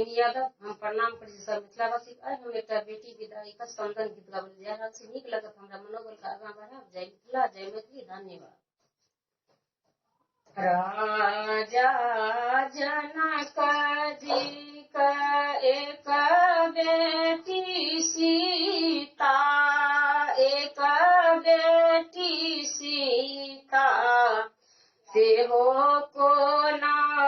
पद्मिनी यादव हम प्रणाम करी सब मिथिलावासी। आज हम एक बेटी विदाई का संदन गीत गावल जा रहल छी। नीक लगत हमरा मनोबल का आगां बढ़ाब। जय मिथिला, जय मैथिली, धन्यवाद। राजा जनक जी का एक बेटी सीता, एक बेटी सीता, सेहो को न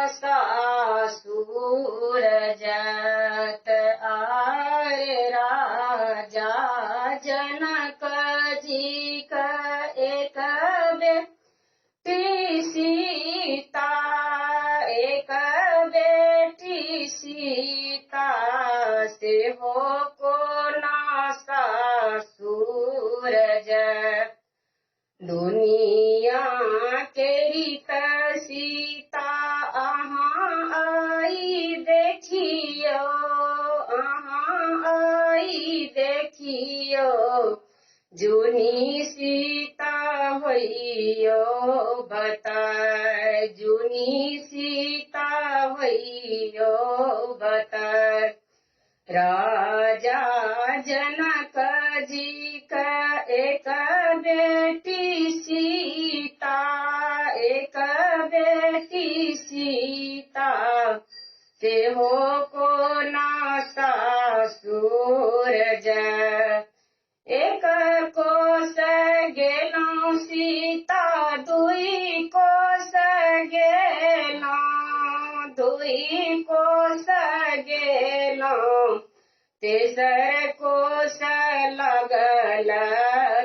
सासुर जत आए। राजा जनक जी का एक बेटी सीता, एक बेटी सीता, सेहो को न सासुर जत। दुनिया के रीत सीता अहाँ आई देखियो, अहाँ आई देखियो, जुनी सीता होइयो बताय, जुनी सीता होइयो बताय। राजा जनक जी का एक बेटी सीता, एक बेटी सीता, सेहो को न सासुर जत। एक कोस गेलौं सीता, दुई कोस गेलौं, दुई कोस गेलौं, तेसर कोस लगल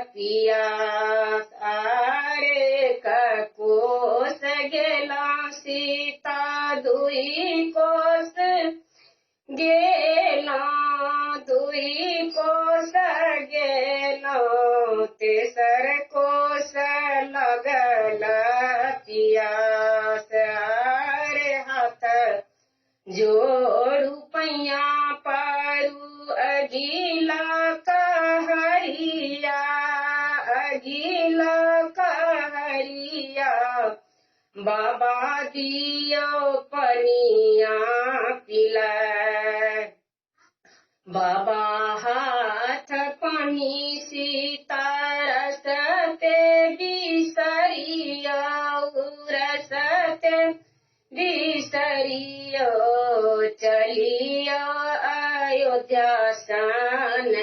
पियास। आरे कोस गेलौं सीता, दुई कोस गेलौं, दुई कोस गेलौं, तेसर कोस लगल पियास। आरे हाथ जोड़ू पैया पारू अगिला कहरिया, अगिला कहरिया, बाबा दियो पनिया पिलाय। बाबा हाथ पानी सीता रसते बिसरियो, रसते बिसरियो, चलियो अयोध्या सन